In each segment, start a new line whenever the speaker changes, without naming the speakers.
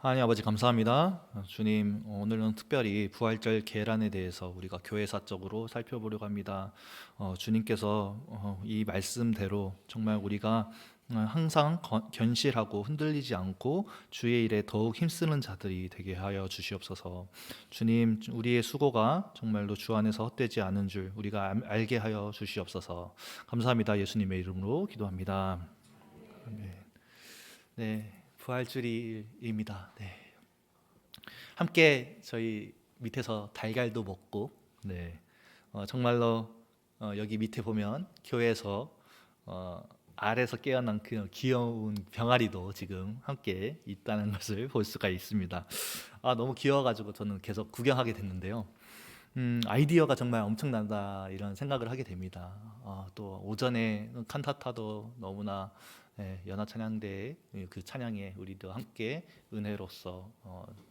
하나님 아버지 감사합니다. 주님, 오늘은 특별히 부활절 계란에 대해서 우리가 교회사적으로 살펴보려고 합니다. 주님께서 이 말씀대로 정말 우리가 항상 견실하고 흔들리지 않고 주의 일에 더욱 힘쓰는 자들이 되게 하여 주시옵소서. 주님, 우리의 수고가 정말로 주 안에서 헛되지 않은 줄 우리가 알게 하여 주시옵소서. 감사합니다. 예수님의 이름으로 기도합니다. 아멘. 네, 부활주일입니다. 네. 함께 저희 밑에서 달걀도 먹고, 네, 정말로 여기 밑에 보면 교회에서 알에서 깨어난 그 귀여운 병아리도 지금 함께 있다는 것을 볼 수가 있습니다. 너무 귀여워가지고 저는 계속 구경하게 됐는데요. 아이디어가 정말 엄청난다 이런 생각을 하게 됩니다. 또 오전에 칸타타도 너무나 연합 찬양대 그 찬양에 우리도 함께 은혜로서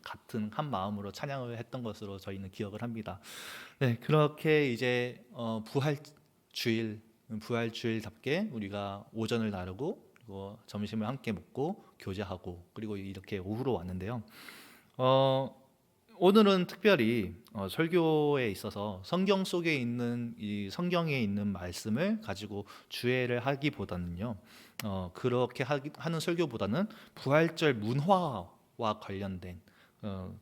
같은 한 마음으로 찬양을 했던 것으로 저희는 기억을 합니다. 네, 그렇게 이제 부활주일답게 우리가 오전을 나누고 그리고 점심을 함께 먹고 교제하고 그리고 이렇게 오후로 왔는데요. 오늘은 특별히 설교에 있어서 성경 속에 있는 이 성경에 있는 말씀을 가지고 주애를 하기보다는요, 그렇게 하는 설교보다는 부활절 문화와 관련된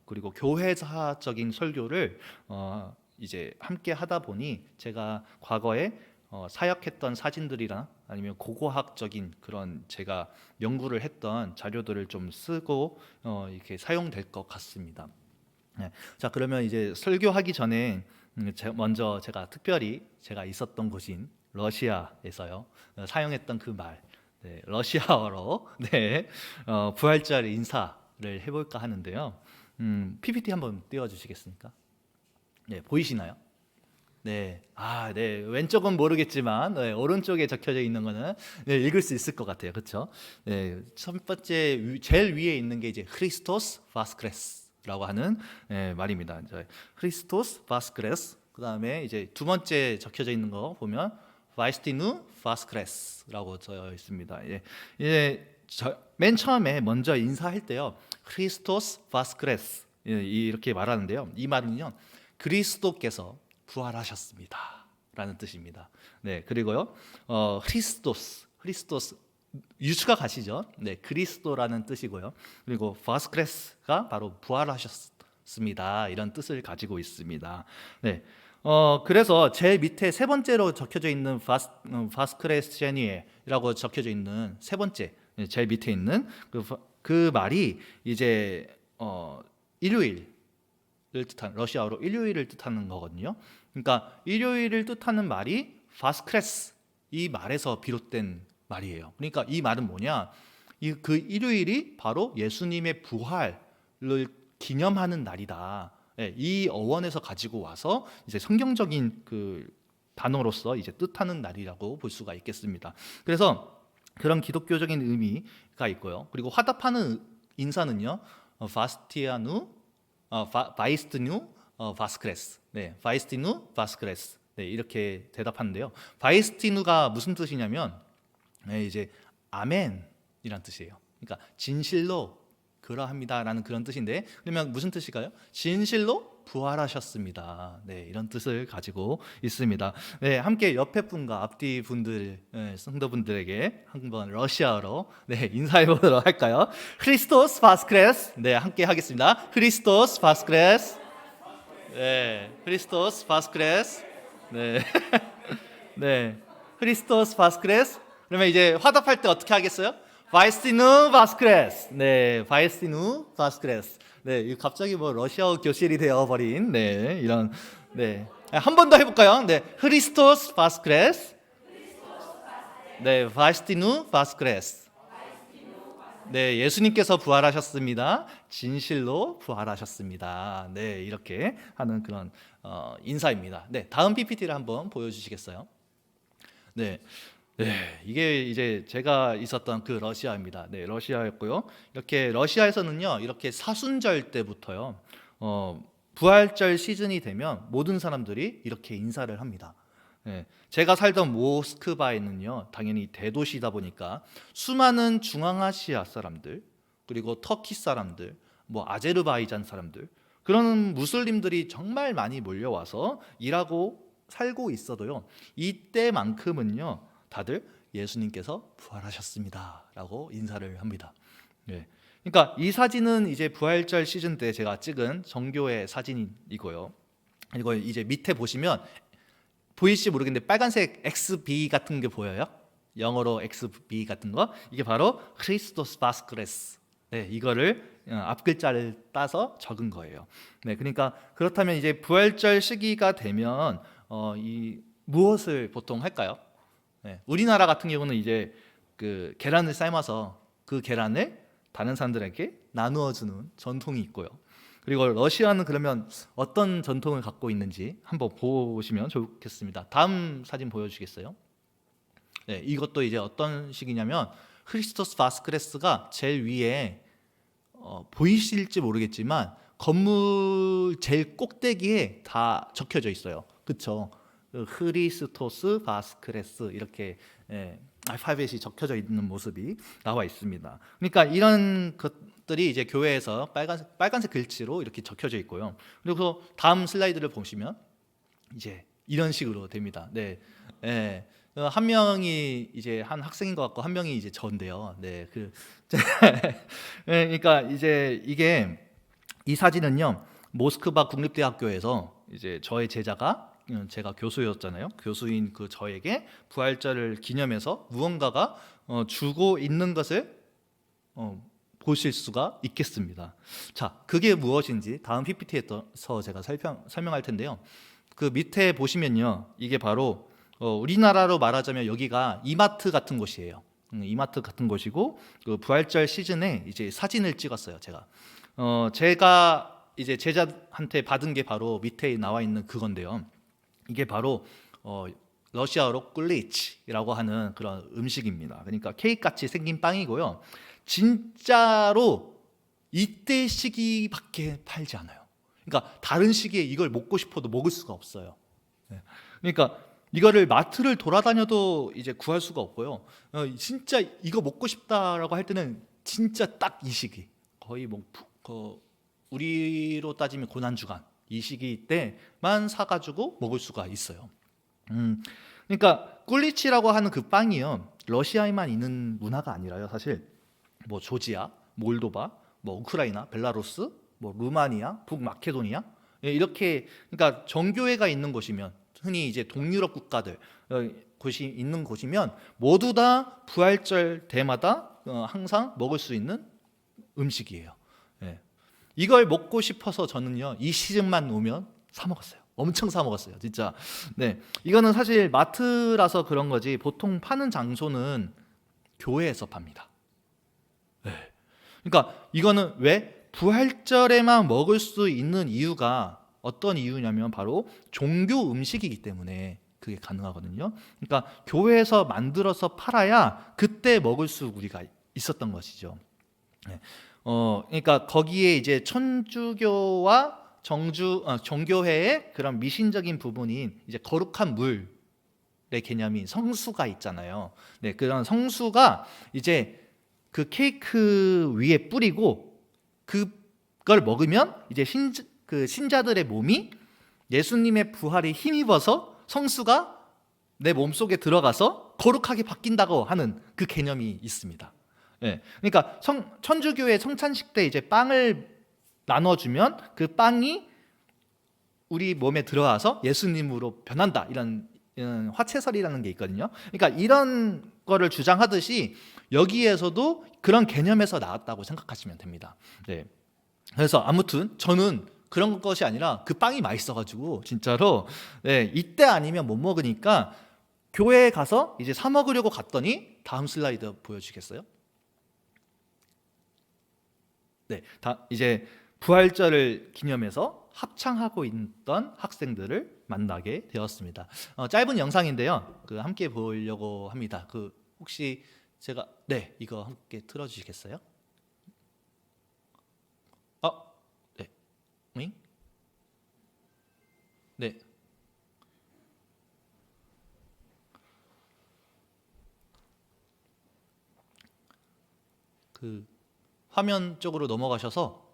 그리고 교회사적인 설교를 이제 함께 하다 보니 제가 과거에 사역했던 사진들이나 아니면 고고학적인 그런 제가 연구를 했던 자료들을 좀 쓰고 이렇게 사용될 것 같습니다. 네. 자, 그러면 이제 설교하기 전에 먼저 제가 특별히 제가 있었던 곳인 러시아에서요 사용했던 그 말, 네, 러시아어로 네, 부활절 인사를 해볼까 하는데요. PPT 한번 띄워주시겠습니까? 네, 보이시나요? 네, 네, 왼쪽은 모르겠지만 오른쪽에 적혀져 있는 거는 읽을 수 있을 것 같아요, 그렇죠? 네, 첫 번째 제일 위에 있는 게 이제 크리스토스 바스크레스라고 하는 말입니다. 크리스토스 바스크레스. 그 다음에 이제 두 번째 적혀져 있는 거 보면 바이스티누 바스크레스라고 되어 있습니다. 이제 맨 처음에 먼저 인사할 때요, 크리스토스 바스크레스 이렇게 말하는데요. 이 말은요, 그리스도께서 부활하셨습니다 라는 뜻입니다. 네, 그리고요 크리스토스 유추가 가시죠. 네, 그리스도라는 뜻이고요. 그리고 바스크레스가 바로 부활하셨습니다 이런 뜻을 가지고 있습니다. 네, 그래서 제일 밑에 세 번째로 적혀져 있는 바스크레스제니에라고 적혀져 있는 세 번째 제일 밑에 있는 그 말이 이제 일요일 뜻한 러시아어로 일요일을 뜻하는 거거든요. 그러니까 일요일을 뜻하는 말이 바스크레스 이 말에서 비롯된 말이에요. 그러니까 이 말은 뭐냐? 그 일요일이 바로 예수님의 부활을 기념하는 날이다. 이 어원에서 가지고 와서 이제 성경적인 그 단어로서 이제 뜻하는 날이라고 볼 수가 있겠습니다. 그래서 그런 기독교적인 의미가 있고요. 그리고 화답하는 인사는요, 바이스티누 바스크레스. 네, 바이스티누 바스크레스. 네, 이렇게 대답하는데요. 바이스티누가 무슨 뜻이냐면 이제 아멘이란 뜻이에요. 그러니까 진실로 그러합니다라는 그런 뜻인데, 그러면 무슨 뜻일까요? 진실로 부활하셨습니다. 네, 이런 뜻을 가지고 있습니다. 네, 함께 옆에 분과 앞뒤 분들, 성도분들에게 한번 러시아어로 인사해 보도록 할까요? 크리스토스 바스크레스. 네, 함께 하겠습니다. 크리스토스 바스크레스. 네, 크리스토스 바스크레스. 네, 네, 크리스토스 바스크레스. 그러면 이제 화답할 때 어떻게 하겠어요? 바이스티누 바스크레스. 네, 바이스티누 바스크레스. 네, 갑자기 뭐 러시아어 교실이 되어버린 이런 한 번 더 해볼까요? 네, 크리스토스 바스크레스. 네, 바이스티누 바스크레스. 네, 예수님께서 부활하셨습니다. 진실로 부활하셨습니다. 네, 이렇게 하는 그런 인사입니다. 네, 다음 PPT를 한번 보여주시겠어요? 네. 네, 이게 이제 제가 있었던 그 러시아입니다. 네, 러시아였고요. 이렇게 러시아에서는요, 이렇게 사순절 때부터요, 부활절 시즌이 되면 모든 사람들이 이렇게 인사를 합니다. 네, 제가 살던 모스크바에는요, 당연히 대도시다 보니까 수많은 중앙아시아 사람들, 그리고 터키 사람들, 뭐 아제르바이잔 사람들, 그런 무슬림들이 정말 많이 몰려와서 일하고 살고 있어도요, 이때만큼은요 다들 예수님께서 부활하셨습니다라고 인사를 합니다. 네. 그러니까 이 사진은 이제 부활절 시즌 때 제가 찍은 정교회 사진이고요. 이거 이제 밑에 보시면 보일지 모르겠는데 빨간색 XB 같은 게 보여요? 영어로 XB 같은 거, 이게 바로 크리스토스 바스크레스. 네, 이거를 앞글자를 따서 적은 거예요. 네, 그러니까 그렇다면 이제 부활절 시기가 되면 이 무엇을 보통 할까요? 네, 우리나라 같은 경우는 이제 그 계란을 삶아서 그 계란을 다른 사람들에게 나누어 주는 전통이 있고요. 그리고 러시아는 그러면 어떤 전통을 갖고 있는지 한번 보시면 좋겠습니다. 다음 사진 보여주시겠어요? 네, 이것도 이제 어떤 식이냐면 크리스토스 바스크레스가 제일 위에 보이실지 모르겠지만 건물 제일 꼭대기에 다 적혀져 있어요. 그렇죠? 크리스토스 바스크레스 이렇게 알파벳이 적혀져 있는 모습이 나와 있습니다. 그러니까 이런 것들이 이제 교회에서 빨간색 글씨로 이렇게 적혀져 있고요. 그리고 다음 슬라이드를 보시면 이제 이런 식으로 됩니다. 네, 네. 한 명이 이제 한 학생인 것 같고 한 명이 이제 저인데요. 네, 그러니까 이제 이게 이 사진은요 모스크바 국립대학교에서 이제 저의 제자가 제가 교수였잖아요. 교수인 그 저에게 부활절을 기념해서 무언가가 주고 있는 것을 보실 수가 있겠습니다. 자, 그게 무엇인지 다음 PPT에서 제가 설명할 텐데요. 그 밑에 보시면요, 이게 바로 우리나라로 말하자면 여기가 이마트 같은 곳이에요. 이마트 같은 곳이고 그 부활절 시즌에 이제 사진을 찍었어요. 제가 이제 제자한테 받은 게 바로 밑에 나와 있는 그건데요. 이게 바로 러시아어로 꿀리치라고 하는 그런 음식입니다. 그러니까 케이크 같이 생긴 빵이고요. 진짜로 이때 시기밖에 팔지 않아요. 그러니까 다른 시기에 이걸 먹고 싶어도 먹을 수가 없어요. 그러니까 이거를 마트를 돌아다녀도 이제 구할 수가 없고요. 진짜 이거 먹고 싶다라고 할 때는 진짜 딱 이 시기, 거의 뭐 우리로 따지면 고난주간 이 시기 때만 사가지고 먹을 수가 있어요. 그러니까 꿀리치라고 하는 그 빵이요, 러시아에만 있는 문화가 아니라요. 사실 뭐 조지아, 몰도바, 뭐 우크라이나, 벨라루스, 뭐 루마니아, 북마케도니아, 이렇게 그러니까 정교회가 있는 곳이면 흔히 이제 동유럽 국가들 곳이 있는 곳이면 모두 다 부활절 때마다 항상 먹을 수 있는 음식이에요. 예. 이걸 먹고 싶어서 저는요 이 시즌만 오면 사 먹었어요. 엄청 사 먹었어요, 진짜. 네, 이거는 사실 마트라서 그런 거지 보통 파는 장소는 교회에서 팝니다. 네. 그러니까 이거는 왜 부활절에만 먹을 수 있는 이유가 어떤 이유냐면 바로 종교 음식이기 때문에 그게 가능하거든요. 그러니까 교회에서 만들어서 팔아야 그때 먹을 수 우리가 있었던 것이죠. 네. 그러니까 거기에 이제 천주교와 정교회의 그런 미신적인 부분인 이제 거룩한 물의 개념인 성수가 있잖아요. 네, 그런 성수가 이제 그 케이크 위에 뿌리고 그걸 먹으면 이제 신자들의 몸이 예수님의 부활에 힘입어서 성수가 내 몸속에 들어가서 거룩하게 바뀐다고 하는 그 개념이 있습니다. 네, 그러니까 천주교의 성찬식 때 이제 빵을 나눠주면 그 빵이 우리 몸에 들어와서 예수님으로 변한다, 이런 화채설이라는 게 있거든요. 그러니까 이런 거를 주장하듯이 여기에서도 그런 개념에서 나왔다고 생각하시면 됩니다. 네. 그래서 아무튼 저는 그런 것이 아니라 그 빵이 맛있어가지고 진짜로 네, 이때 아니면 못 먹으니까 교회에 가서 이제 사 먹으려고 갔더니 다음 슬라이드 보여주겠어요? 네, 이제 부활절을 기념해서 합창하고 있던 학생들을 만나게 되었습니다. 짧은 영상인데요, 함께 보려고 합니다. 혹시 제가 이거 함께 틀어주시겠어요? 네, 네. 그 화면 쪽으로 넘어가셔서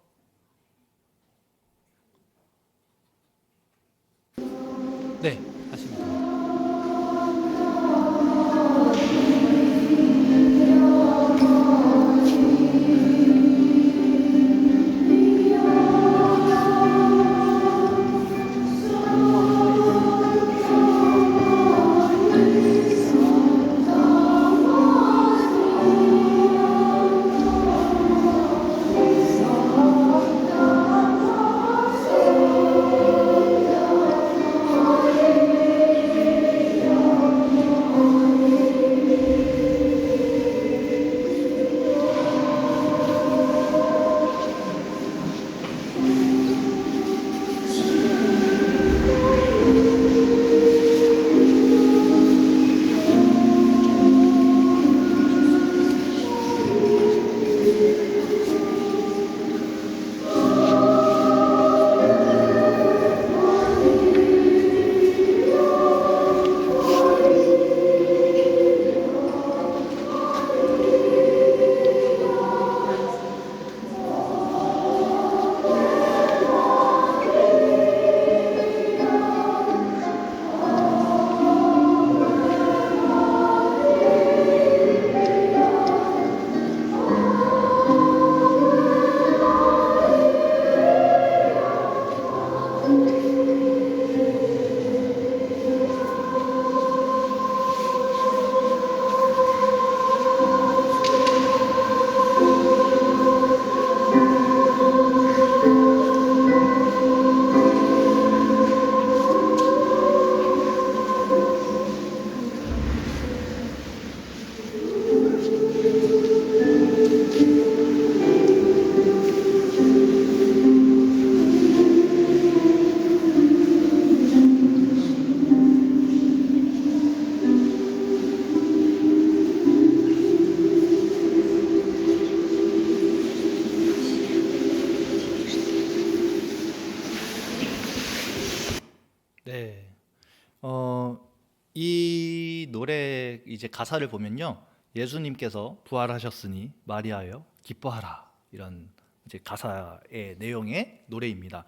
노래 이제 가사를 보면요, 예수님께서 부활하셨으니 마리아여 기뻐하라, 이런 이제 가사의 내용의 노래입니다.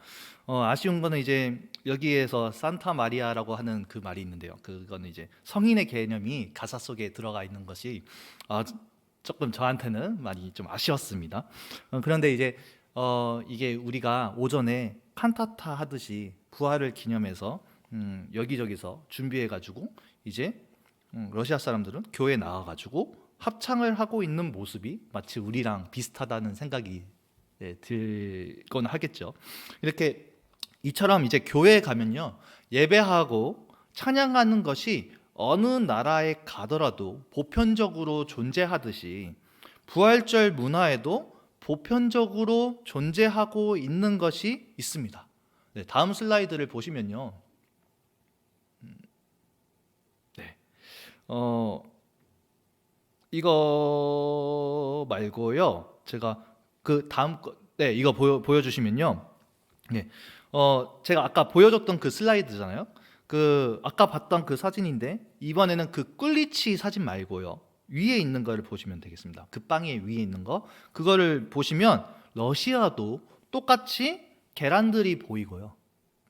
아쉬운 거는 이제 여기에서 산타 마리아라고 하는 그 말이 있는데요. 그거는 이제 성인의 개념이 가사 속에 들어가 있는 것이 조금 저한테는 많이 좀 아쉬웠습니다. 그런데 이제 이게 우리가 오전에 칸타타 하듯이 부활을 기념해서 여기저기서 준비해가지고 이제 러시아 사람들은 교회 나와가지고 합창을 하고 있는 모습이 마치 우리랑 비슷하다는 생각이 들곤 하겠죠. 이렇게 이처럼 이제 교회에 가면요, 예배하고 찬양하는 것이 어느 나라에 가더라도 보편적으로 존재하듯이 부활절 문화에도 보편적으로 존재하고 있는 것이 있습니다. 네, 다음 슬라이드를 보시면요, 네, 이거 말고요, 제가 그 다음 거, 네, 이거 보여주시면요, 네, 제가 아까 보여줬던 그 슬라이드잖아요. 그 아까 봤던 그 사진인데 이번에는 그 꿀리치 사진 말고요, 위에 있는 거를 보시면 되겠습니다. 그 빵의 위에 있는 거, 그거를 보시면 러시아도 똑같이 계란들이 보이고요,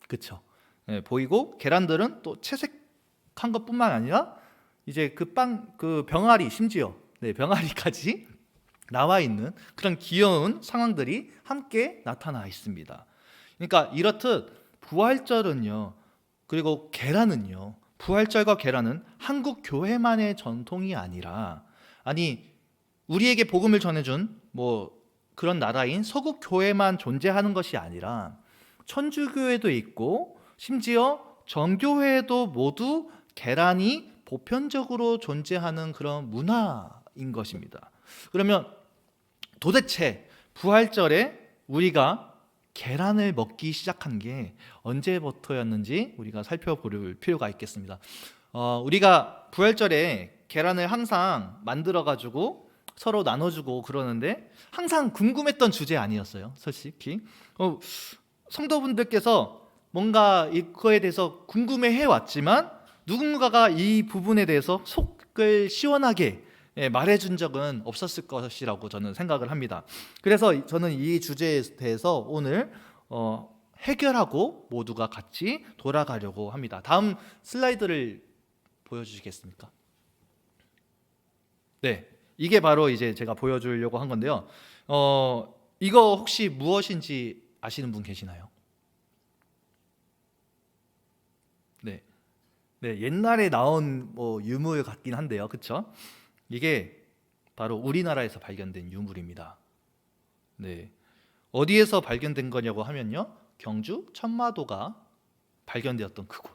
그쵸? 네, 보이고 계란들은 또 채색한 것뿐만 아니라 이제 그 병아리, 심지어 네, 병아리까지 나와 있는 그런 귀여운 상황들이 함께 나타나 있습니다. 그러니까 이렇듯 부활절은요, 그리고 계란은요, 부활절과 계란은 한국 교회만의 전통이 아니라, 아니 우리에게 복음을 전해준 뭐 그런 나라인 서구 교회만 존재하는 것이 아니라 천주교회도 있고 심지어 정교회에도 모두 계란이 보편적으로 존재하는 그런 문화인 것입니다. 그러면 도대체 부활절에 우리가 계란을 먹기 시작한 게 언제부터였는지 우리가 살펴볼 필요가 있겠습니다. 우리가 부활절에 계란을 항상 만들어 가지고 서로 나눠주고 그러는데 항상 궁금했던 주제 아니었어요, 솔직히. 성도분들께서 뭔가 이거에 대해서 궁금해해 왔지만 누군가가 이 부분에 대해서 속을 시원하게 말해준 적은 없었을 것이라고 저는 생각을 합니다. 그래서 저는 이 주제에 대해서 오늘 해결하고 모두가 같이 돌아가려고 합니다. 다음 슬라이드를 보여주시겠습니까? 네, 이게 바로 이제 제가 보여주려고 한 건데요. 이거 혹시 무엇인지 아시는 분 계시나요? 네, 네, 옛날에 나온 유물 같긴 한데요, 그렇죠? 이게 바로 우리나라에서 발견된 유물입니다. 네, 어디에서 발견된 거냐고 하면요, 경주 천마도가 발견되었던 그곳,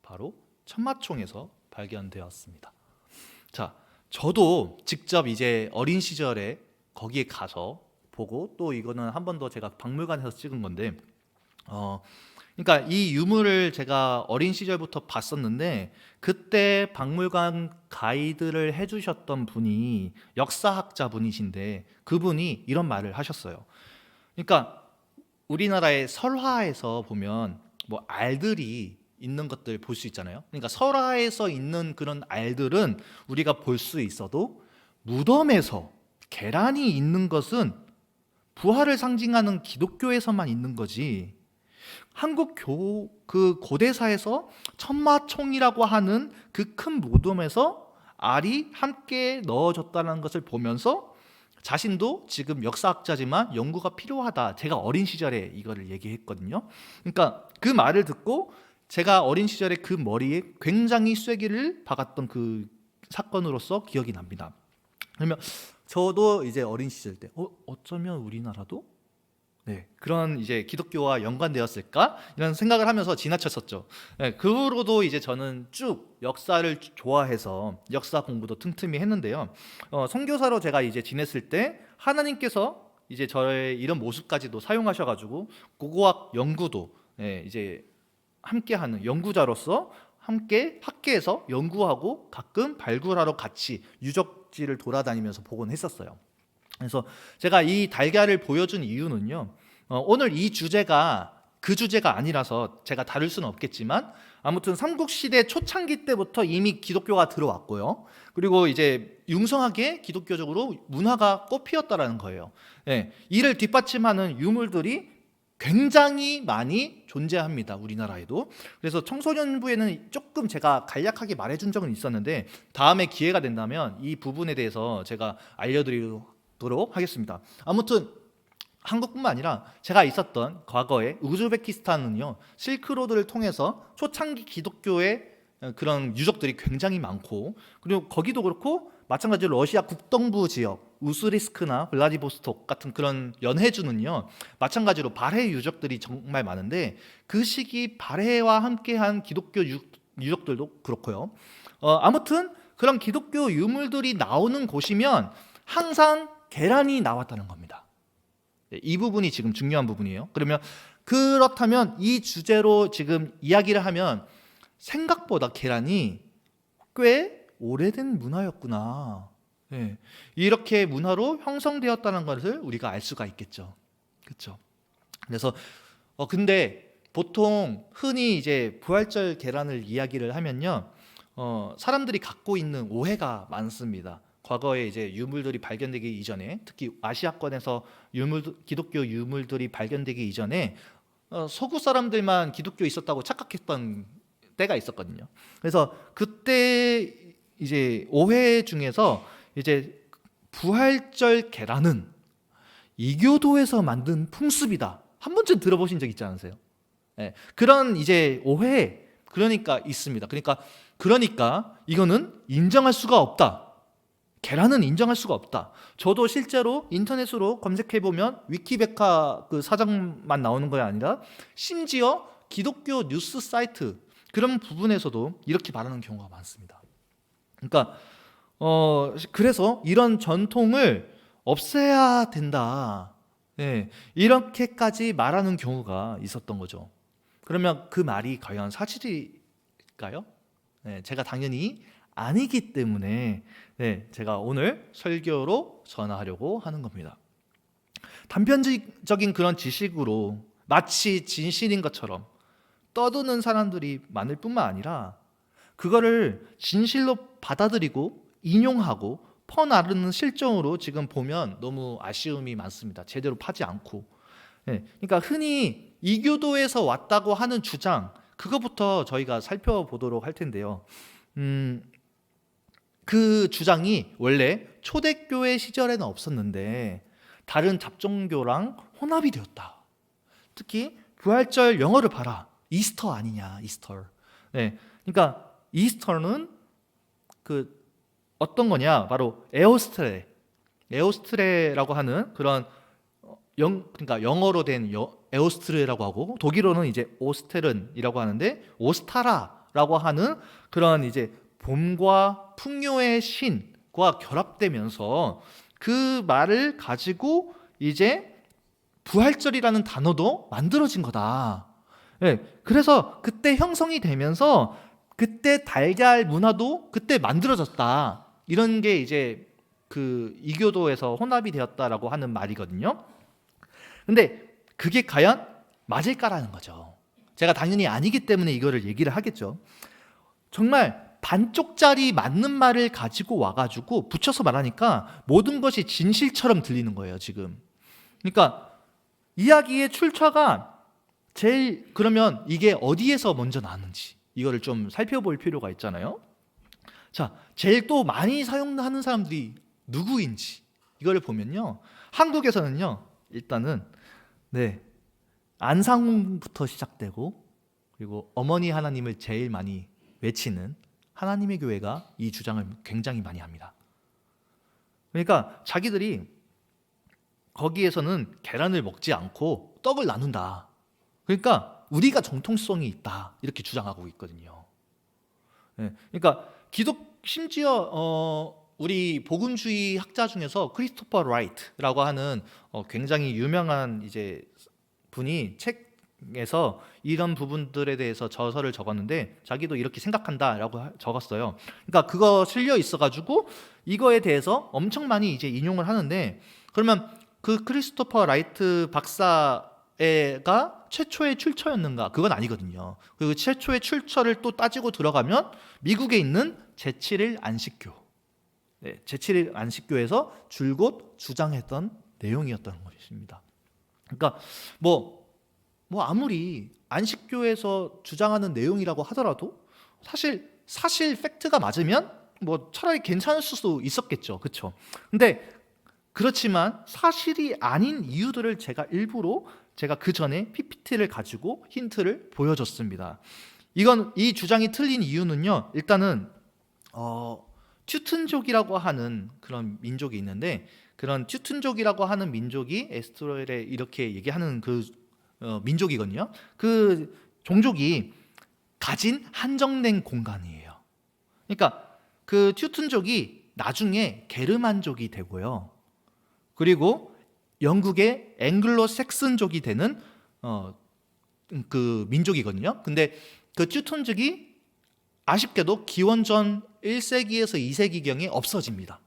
바로 천마총에서 발견되었습니다. 자, 저도 직접 이제 어린 시절에 거기에 가서 보고, 또 이거는 한 번 더 제가 박물관에서 찍은 건데, 그러니까 이 유물을 제가 어린 시절부터 봤었는데, 그때 박물관 가이드를 해주셨던 분이 역사학자 분이신데 그분이 이런 말을 하셨어요. 그러니까 우리나라의 설화에서 보면 뭐 알들이 있는 것들 볼 수 있잖아요. 그러니까 설화에서 있는 그런 알들은 우리가 볼 수 있어도 무덤에서 계란이 있는 것은 부활을 상징하는 기독교에서만 있는 거지, 한국 그 고대사에서 천마총이라고 하는 그 큰 무덤에서 알이 함께 넣어졌다는 것을 보면서 자신도 지금 역사학자지만 연구가 필요하다, 제가 어린 시절에 이거를 얘기했거든요. 그러니까 그 말을 듣고 제가 어린 시절에 그 머리에 굉장히 쐐기를 박았던 그 사건으로서 기억이 납니다. 그러면 저도 이제 어린 시절 때 어쩌면 우리나라도 그런 이제 기독교와 연관되었을까 이런 생각을 하면서 지나쳤었죠. 그 후로도 이제 저는 쭉 역사를 좋아해서 역사 공부도 틈틈이 했는데요. 선교사로 제가 이제 지냈을 때 하나님께서 이제 저의 이런 모습까지도 사용하셔가지고 고고학 연구도 이제 함께하는 연구자로서 함께 학계에서 연구하고 가끔 발굴하러 같이 유적지를 돌아다니면서 보곤 했었어요. 그래서 제가 이 달걀을 보여준 이유는요, 오늘 이 주제가 그 주제가 아니라서 제가 다룰 수는 없겠지만 아무튼 삼국시대 초창기 때부터 이미 기독교가 들어왔고요. 그리고 이제 융성하게 기독교적으로 문화가 꽃피었다라는 거예요. 예, 이를 뒷받침하는 유물들이 굉장히 많이 존재합니다. 우리나라에도. 그래서 청소년부에는 조금 제가 간략하게 말해준 적은 있었는데 다음에 기회가 된다면 이 부분에 대해서 제가 알려드리도록 하겠습니다. 아무튼 한국뿐만 아니라 제가 있었던 과거에 우즈베키스탄은요, 실크로드를 통해서 초창기 기독교의 그런 유적들이 굉장히 많고, 그리고 거기도 그렇고 마찬가지로 러시아 북동부 지역 우스리스크나 블라디보스톡 같은 그런 연해주는요, 마찬가지로 발해 유적들이 정말 많은데 그 시기 발해와 함께한 기독교 유적들도 그렇고요. 아무튼 그런 기독교 유물들이 나오는 곳이면 항상 계란이 나왔다는 겁니다. 이 부분이 지금 중요한 부분이에요. 그러면 그렇다면 이 주제로 지금 이야기를 하면 생각보다 계란이 꽤 오래된 문화였구나. 네. 이렇게 문화로 형성되었다는 것을 우리가 알 수가 있겠죠. 그렇죠? 그래서 근데 보통 흔히 이제 부활절 계란을 이야기를 하면요, 사람들이 갖고 있는 오해가 많습니다. 과거에 이제 유물들이 발견되기 이전에, 특히 아시아권에서 기독교 유물들이 발견되기 이전에 서구 사람들만 기독교 있었다고 착각했던 때가 있었거든요. 그래서 그때 이제 오해 중에서 이제 부활절 계란은 이교도에서 만든 풍습이다, 한 번쯤 들어보신 적 있지 않으세요? 네, 그런 이제 오해 그러니까 있습니다. 그러니까 이거는 인정할 수가 없다. 계란은 인정할 수가 없다. 저도 실제로 인터넷으로 검색해 보면 위키백과 그 사정만 나오는 게 아니라 심지어 기독교 뉴스 사이트 그런 부분에서도 이렇게 말하는 경우가 많습니다. 그러니까 그래서 이런 전통을 없애야 된다. 네, 이렇게까지 말하는 경우가 있었던 거죠. 그러면 그 말이 과연 사실일까요? 네, 제가 당연히 아니기 때문에 제가 오늘 설교로 전하려고 하는 겁니다. 단편적인 그런 지식으로 마치 진실인 것처럼 떠드는 사람들이 많을 뿐만 아니라 그거를 진실로 받아들이고 인용하고 퍼나르는 실정으로 지금 보면 너무 아쉬움이 많습니다. 제대로 파지 않고. 그러니까 흔히 이교도에서 왔다고 하는 주장, 그거부터 저희가 살펴보도록 할 텐데요. 그 주장이 원래 초대교회 시절에는 없었는데 다른 잡종교랑 혼합이 되었다. 특히 부활절 영어를 봐라. 이스터 아니냐, 이스터. 그러니까 이스터는 그 어떤 거냐? 바로 에오스트레라고 하는 그런 그러니까 영어로 된 에오스트레라고 하고 독일어는 이제 오스테른이라고 하는데 오스타라라고 하는 그런 이제 봄과 풍요의 신과 결합되면서 그 말을 가지고 이제 부활절이라는 단어도 만들어진 거다. 그래서 그때 형성이 되면서 그때 달걀 문화도 그때 만들어졌다. 이런 게 이제 그 이교도에서 혼합이 되었다라고 하는 말이거든요. 근데 그게 과연 맞을까라는 거죠. 제가 당연히 아니기 때문에 이거를 얘기를 하겠죠. 정말 반쪽짜리 맞는 말을 가지고 와가지고 붙여서 말하니까 모든 것이 진실처럼 들리는 거예요, 지금. 그러니까 이야기의 출처가 그러면 이게 어디에서 먼저 나왔는지 이거를 좀 살펴볼 필요가 있잖아요. 자, 제일 또 많이 사용하는 사람들이 누구인지 이거를 보면요, 한국에서는요 일단은 안상홍부터 시작되고 그리고 어머니 하나님을 제일 많이 외치는 하나님의 교회가 이 주장을 굉장히 많이 합니다. 그러니까 자기들이 거기에서는 계란을 먹지 않고 떡을 나눈다. 그러니까 우리가 정통성이 있다. 이렇게 주장하고 있거든요. 그러니까 심지어 우리 복음주의 학자 중에서 크리스토퍼 라이트라고 하는 굉장히 유명한 이제 분이 책에서 이런 부분들에 대해서 저서를 적었는데 자기도 이렇게 생각한다라고 적었어요. 그러니까 그거 실려 있어가지고 이거에 대해서 엄청 많이 이제 인용을 하는데, 그러면 그 크리스토퍼 라이트 박사 계란회가 최초의 출처였는가? 그건 아니거든요. 그리고 최초의 출처를 또 따지고 들어가면 미국에 있는 제7일 안식교, 제7일 안식교에서 줄곧 주장했던 내용이었던 것입니다. 그러니까 뭐 아무리 안식교에서 주장하는 내용이라고 하더라도 사실 팩트가 맞으면 뭐 차라리 괜찮을 수도 있었겠죠, 그렇죠? 근데 그렇지만 사실이 아닌 이유들을 제가 일부러 그 전에 PPT를 가지고 힌트를 보여줬습니다. 이 주장이 틀린 이유는요, 일단은 튜튼족이라고 하는 그런 민족이 있는데, 그런 튜튼족이라고 하는 민족이 에스트로엘에 이렇게 얘기하는 그 민족이거든요. 그 종족이 가진 한정된 공간이에요. 그러니까 그 튜튼족이 나중에 게르만족이 되고요. 그리고 영국의 앵글로 섹슨족이 되는 그 민족이거든요. 근데 그 튜튼족이 아쉽게도 기원전 1세기에서 2세기경에 없어집니다.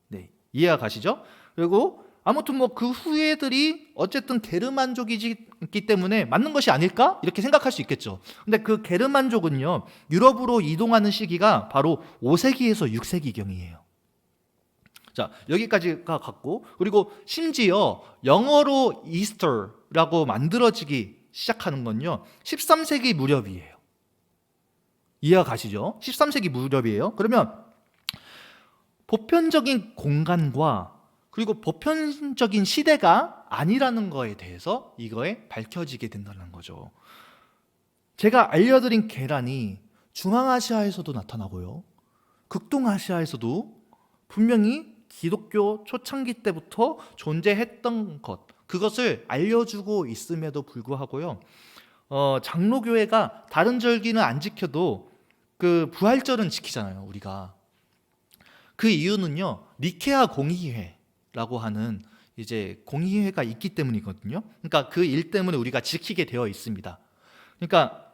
네, 이해가 가시죠? 그리고 아무튼 뭐 그 후예들이 어쨌든 게르만족이기 때문에 맞는 것이 아닐까? 이렇게 생각할 수 있겠죠. 근데 그 게르만족은요, 유럽으로 이동하는 시기가 바로 5세기에서 6세기경이에요. 자, 여기까지가 같고, 그리고 심지어 영어로 이스터라고 만들어지기 시작하는 건요 13세기 무렵이에요. 이해가 가시죠? 13세기 무렵이에요. 그러면 보편적인 공간과 그리고 보편적인 시대가 아니라는 거에 대해서 이거에 밝혀지게 된다는 거죠. 제가 알려드린 계란이 중앙아시아에서도 나타나고요, 극동아시아에서도 분명히 기독교 초창기 때부터 존재했던 그것을 알려주고 있음에도 불구하고요, 장로교회가 다른 절기는 안 지켜도 그 부활절은 지키잖아요, 우리가. 그 이유는요, 니케아 공의회라고 하는 이제 공의회가 있기 때문이거든요. 그러니까 그 일 때문에 우리가 지키게 되어 있습니다. 그러니까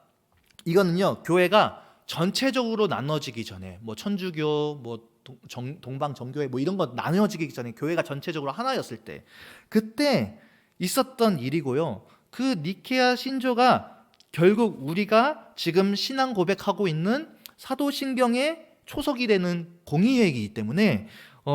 이거는요, 교회가 전체적으로 나눠지기 전에 뭐 천주교, 뭐 동방 정교회 뭐 이런 거 나눠지기 전에 교회가 전체적으로 하나였을 때 그때 있었던 일이고요. 그 니케아 신조가 결국 우리가 지금 신앙 고백하고 있는 사도신경의 초석이 되는 공의회이기 때문에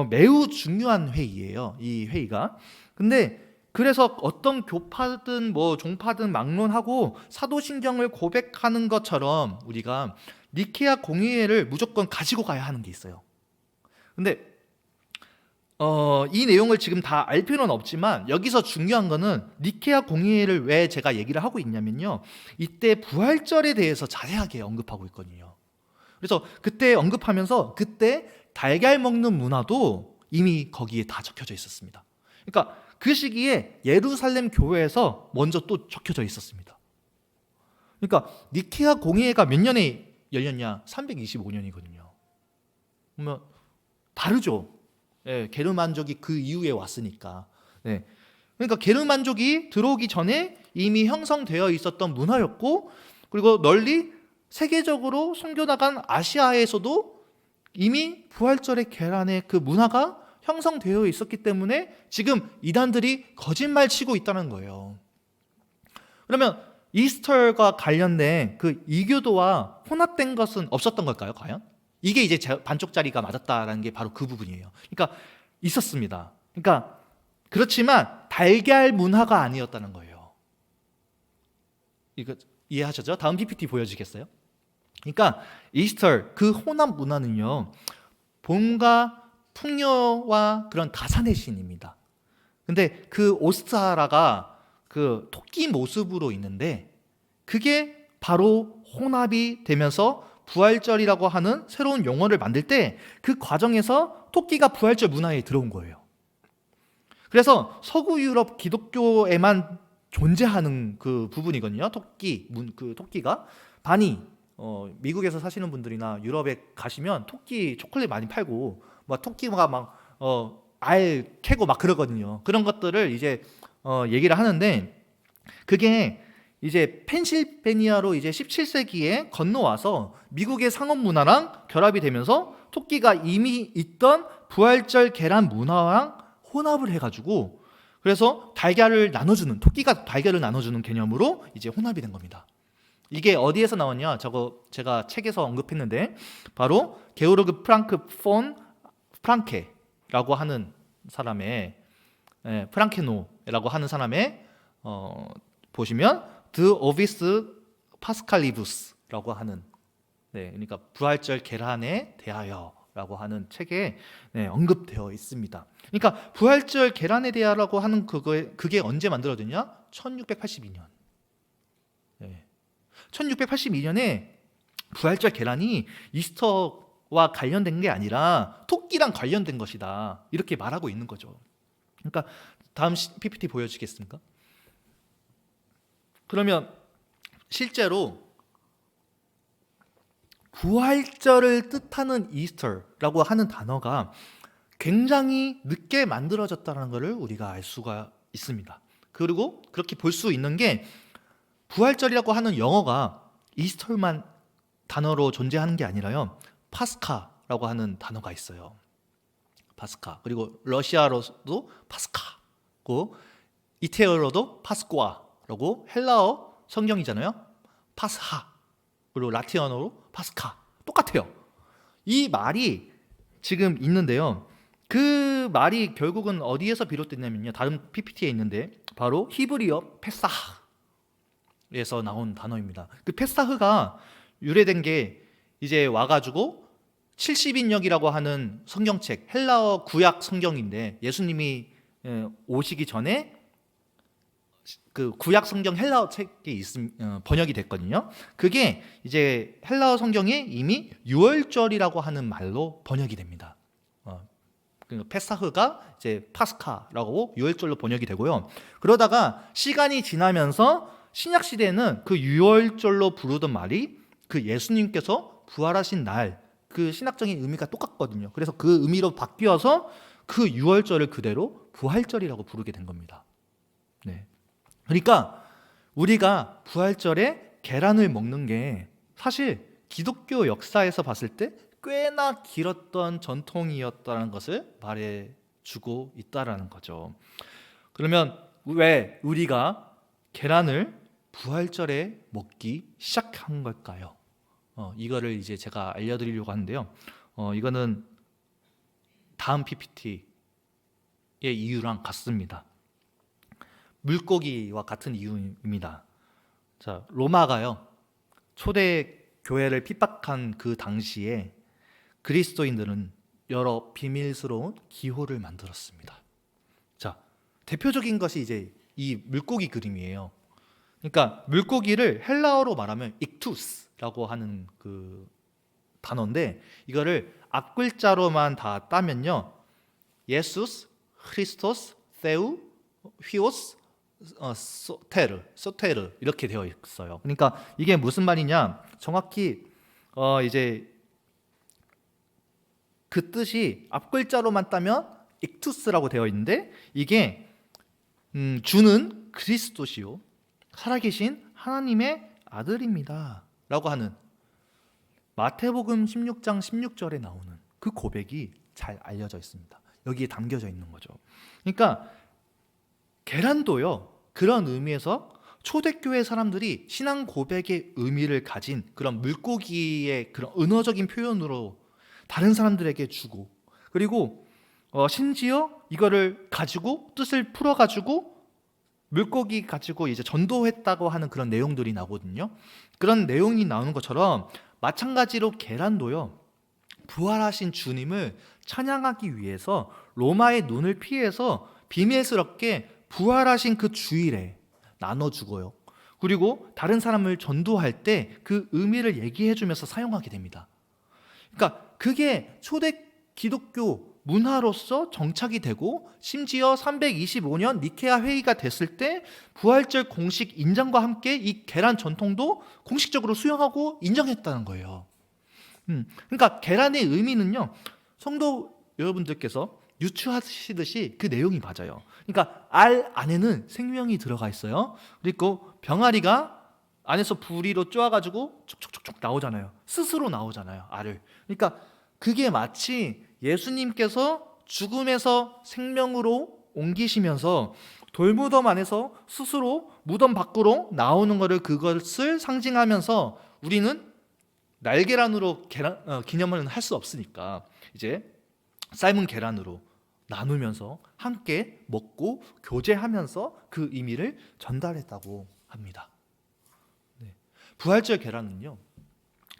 매우 중요한 회의예요, 이 회의가. 근데 그래서 어떤 교파든 뭐 종파든 막론하고 사도신경을 고백하는 것처럼 우리가 니케아 공의회를 무조건 가지고 가야 하는 게 있어요. 근데 이 내용을 지금 다 알 필요는 없지만 여기서 중요한 거는 니케아 공의회를 왜 제가 얘기를 하고 있냐면요, 이때 부활절에 대해서 자세하게 언급하고 있거든요. 그래서 그때 언급하면서 그때 달걀 먹는 문화도 이미 거기에 다 적혀져 있었습니다. 그러니까 그 시기에 예루살렘 교회에서 먼저 또 적혀져 있었습니다. 그러니까 니케아 공의회가 몇 년에 열렸냐? 325년이거든요. 그러면 다르죠. 게르만족이 그 이후에 왔으니까. 그러니까 게르만족이 들어오기 전에 이미 형성되어 있었던 문화였고, 그리고 널리 세계적으로 숨겨나간 아시아에서도 이미 부활절의 계란의 그 문화가 형성되어 있었기 때문에 지금 이단들이 거짓말 치고 있다는 거예요. 그러면 이스터가 관련된 그 이교도와 혼합된 것은 없었던 걸까요, 과연? 이게 이제 반쪽짜리가 맞았다라는 게 바로 그 부분이에요. 그러니까 있었습니다. 그러니까 그렇지만 달걀 문화가 아니었다는 거예요. 이거 이해하셨죠? 다음 PPT 보여주겠어요? 그러니까 이스터 그 혼합 문화는요, 봄과 풍요와 그런 다산의 신입니다. 근데 그 오스트라가 그 토끼 모습으로 있는데 그게 바로 혼합이 되면서 부활절이라고 하는 새로운 용어를 만들 때 그 과정에서 토끼가 부활절 문화에 들어온 거예요. 그래서 서구 유럽 기독교에만 존재하는 그 부분이거든요. 그 토끼가 반이 미국에서 사시는 분들이나 유럽에 가시면 토끼 초콜릿 많이 팔고 막 토끼가 막 알 캐고 막 그러거든요. 그런 것들을 이제 얘기를 하는데, 그게 이제 펜실베니아로 이제 17세기에 건너와서 미국의 상업 문화랑 결합이 되면서 토끼가 이미 있던 부활절 계란 문화랑 혼합을 해가지고 그래서 달걀을 나눠주는, 토끼가 달걀을 나눠주는 개념으로 이제 혼합이 된 겁니다. 이게 어디에서 나왔냐? 저거 제가 책에서 언급했는데 바로 게오르그 프랑크 폰 프랑케라고 하는 사람의 프랑케노라고 하는 사람의 보시면 드 오비스 파스칼리부스라고 하는 그러니까 부활절 계란에 대하여라고 하는 책에 언급되어 있습니다. 그러니까 부활절 계란에 대하여라고 하는 그게 언제 만들어졌냐? 1682년. 1682년에 부활절 계란이 이스터와 관련된 게 아니라 토끼랑 관련된 것이다. 이렇게 말하고 있는 거죠. 그러니까 다음 PPT 보여주시겠습니까? 그러면 실제로 부활절을 뜻하는 이스터라고 하는 단어가 굉장히 늦게 만들어졌다는 것을 우리가 알 수가 있습니다. 그리고 그렇게 볼 수 있는 게 부활절이라고 하는 영어가 이스터만 단어로 존재하는 게 아니라요, 파스카라고 하는 단어가 있어요. 파스카. 그리고 러시아어로도 파스카고 이태리어로도 파스쿠아라고, 헬라어 성경이잖아요. 파스하. 그리고 라틴어로 파스카. 똑같아요. 이 말이 지금 있는데요. 그 말이 결국은 어디에서 비롯됐냐면요, 다른 PPT에 있는데 바로 히브리어 페사흐에서 나온 단어입니다. 그 페사흐가 유래된 게 이제 와가지고 70인역이라고 하는 성경책, 헬라어 구약 성경인데 예수님이 오시기 전에 그 구약 성경 헬라어 책이 번역이 됐거든요. 그게 이제 헬라어 성경에 이미 유월절이라고 하는 말로 번역이 됩니다. 페사흐가 이제 파스카라고 유월절로 번역이 되고요. 그러다가 시간이 지나면서 신약 시대에는 그 유월절로 부르던 말이 그 예수님께서 부활하신 날, 그 신학적인 의미가 똑같거든요. 그래서 그 의미로 바뀌어서 그 유월절을 그대로 부활절이라고 부르게 된 겁니다. 그러니까 우리가 부활절에 계란을 먹는 게 사실 기독교 역사에서 봤을 때 꽤나 길었던 전통이었다는 것을 말해주고 있다라는 거죠. 그러면 왜 우리가 계란을 부활절에 먹기 시작한 걸까요? 이거를 이제 제가 알려드리려고 하는데요. 이거는 다음 PPT의 이유랑 같습니다. 물고기와 같은 이유입니다. 자, 로마가요, 초대 교회를 핍박한 그 당시에 그리스도인들은 여러 비밀스러운 기호를 만들었습니다. 자, 대표적인 것이 이제 이 물고기 그림이에요. 그러니까 물고기를 헬라어로 말하면 익투스라고 하는 그 단어인데, 이거를 앞글자로만 다 따면요, 예수스, 크리스토스, 세우, 휘오스, 소테르 이렇게 되어 있어요. 그러니까 이게 무슨 말이냐? 정확히 이제 그 뜻이 앞글자로만 따면 익투스라고 되어 있는데, 이게 주는 그리스도시요 살아계신 하나님의 아들입니다 라고 하는 마태복음 16장 16절에 나오는 그 고백이 잘 알려져 있습니다. 여기에 담겨져 있는 거죠. 그러니까 계란도요, 그런 의미에서 초대교회 사람들이 신앙 고백의 의미를 가진 그런 물고기의 그런 은어적인 표현으로 다른 사람들에게 주고, 그리고 심지어 이거를 가지고 뜻을 풀어가지고 물고기 가지고 이제 전도했다고 하는 그런 내용들이 나오거든요. 그런 내용이 나오는 것처럼 마찬가지로 계란도요, 부활하신 주님을 찬양하기 위해서 로마의 눈을 피해서 비밀스럽게 부활하신 그 주일에 나눠주고요, 그리고 다른 사람을 전도할 때 그 의미를 얘기해주면서 사용하게 됩니다. 그러니까 그게 초대 기독교 문화로서 정착이 되고, 심지어 325년 니케아 회의가 됐을 때 부활절 공식 인정과 함께 이 계란 전통도 공식적으로 수용하고 인정했다는 거예요. 그러니까 계란의 의미는요, 성도 여러분들께서 유추하시듯이 그 내용이 맞아요. 그러니까 알 안에는 생명이 들어가 있어요. 그리고 병아리가 안에서 부리로 쪼아가지고 촉촉촉촉 나오잖아요. 스스로 나오잖아요, 알을. 그러니까 그게 마치 예수님께서 죽음에서 생명으로 옮기시면서 돌무덤 안에서 스스로 무덤 밖으로 나오는 그것을 상징하면서 우리는 날계란으로 기념을 할 수 없으니까 이제 삶은 계란으로 나누면서 함께 먹고 교제하면서 그 의미를 전달했다고 합니다. 네. 부활절 계란은요,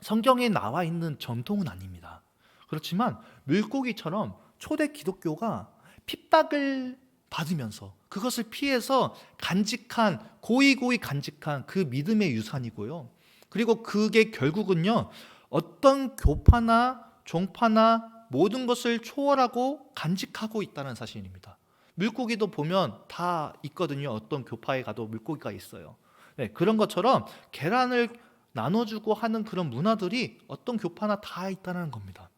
성경에 나와 있는 전통은 아닙니다. 그렇지만 물고기처럼 초대 기독교가 핍박을 받으면서 그것을 피해서 고이 간직한 그 믿음의 유산이고요. 그리고 그게 결국은요, 어떤 교파나 종파나 모든 것을 초월하고 간직하고 있다는 사실입니다. 물고기도 보면 다 있거든요. 어떤 교파에 가도 물고기가 있어요. 네, 그런 것처럼 계란을 나눠주고 하는 그런 문화들이 어떤 교파나 다 있다는 겁니다.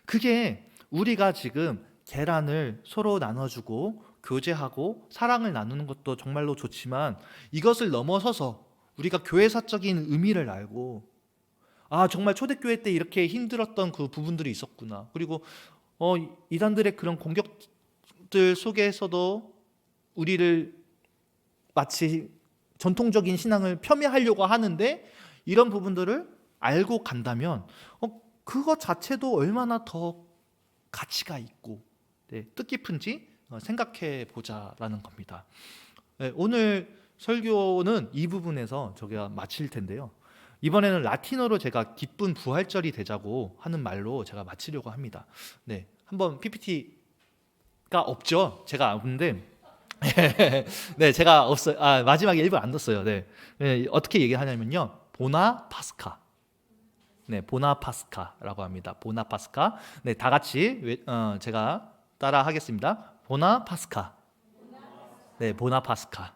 그게 우리가 지금 계란을 서로 나눠주고 교제하고 사랑을 나누는 것도 정말로 좋지만, 이것을 넘어서서 우리가 교회사적인 의미를 알고, 정말 초대교회 때 이렇게 힘들었던 그 부분들이 있었구나. 그리고 이단들의 그런 공격들 속에서도 우리를 마치 전통적인 신앙을 폄훼하려고 하는데, 이런 부분들을 알고 간다면 그것 자체도 얼마나 더 가치가 있고 뜻깊은지 생각해 보자라는 겁니다. 오늘 설교는 이 부분에서 저희가 마칠 텐데요. 이번에는 라틴어로 제가 기쁜 부활절이 되자고 하는 말로 제가 마치려고 합니다. 네, 한번 PPT가 없죠? 제가 없는데 네, 제가 없어요. 마지막에 일부 안 넣었어요. 네, 어떻게 얘기하냐면요, 보나 파스카. 네, 보나파스카라고 합니다. 보나파스카. 네, 다 같이 제가 따라 하겠습니다. 보나파스카. 네, 보나파스카.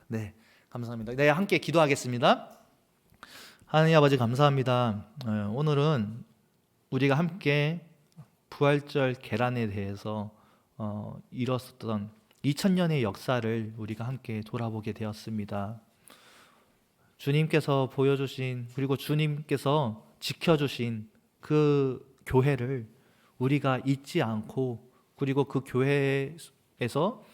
네, 감사합니다. 네, 함께 기도하겠습니다. 하나님 아버지 감사합니다. 오늘은 우리가 함께 부활절 계란에 대해서 이뤘었던 2000년의 역사를 우리가 함께 돌아보게 되었습니다. 주님께서 보여주신, 그리고 주님께서 지켜주신 그 교회를 우리가 잊지 않고, 그리고 그 교회에서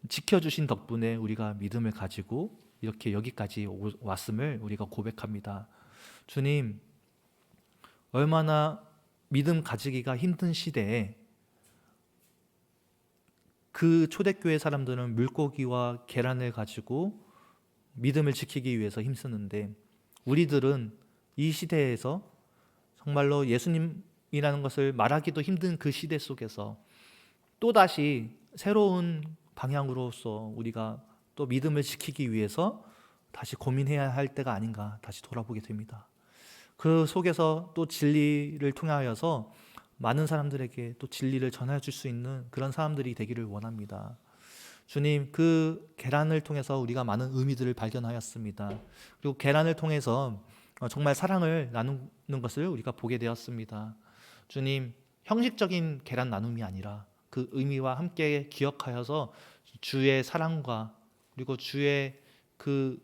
지켜주신 덕분에 우리가 믿음을 가지고 이렇게 여기까지 왔음을 우리가 고백합니다. 주님, 얼마나 믿음 가지기가 힘든 시대에 그 초대교회 사람들은 물고기와 계란을 가지고 믿음을 지키기 위해서 힘쓰는데, 우리들은 이 시대에서 정말로 예수님이라는 것을 말하기도 힘든 그 시대 속에서 또다시 새로운 방향으로서 우리가 또 믿음을 지키기 위해서 다시 고민해야 할 때가 아닌가 다시 돌아보게 됩니다. 그 속에서 또 진리를 통하여서 많은 사람들에게 또 진리를 전해줄 수 있는 그런 사람들이 되기를 원합니다. 주님, 그 계란을 통해서 우리가 많은 의미들을 발견하였습니다. 그리고 계란을 통해서 정말 사랑을 나누는 것을 우리가 보게 되었습니다. 주님, 형식적인 계란 나눔이 아니라 그 의미와 함께 기억하여서 주의 사랑과 그리고 주의 그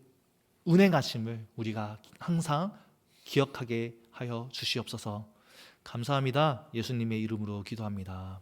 운행하심을 우리가 항상 기억하게 하여 주시옵소서. 감사합니다. 예수님의 이름으로 기도합니다.